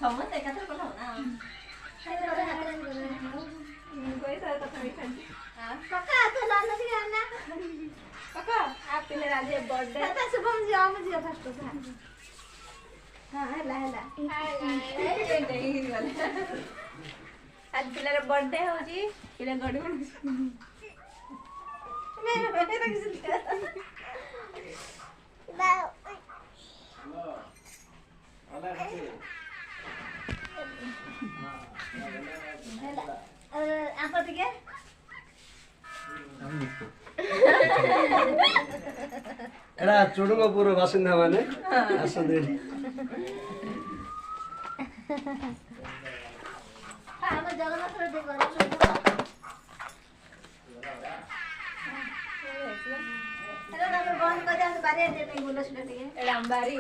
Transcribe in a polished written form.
ସମସ୍ତେ ଏକାଥରେ କଥା ହଉ ନା पक्का तो लाना थी ना पक्का आप पिले राजे बर्थडे पता शुभम जी आओ मुझे फर्स्ट था हां हला हला आज पिलार बर्थडे हो जी पिला गडी बन मैं बेटे तक से आप ଟିକେ एडा चुडुङपुर बासिन्दा माने आसन्दे हम जगन्नाथ रे देखो हेलो ना बंद कर दे बारे दे नहीं बोलो सुन ଟିକେ एडा अंबारी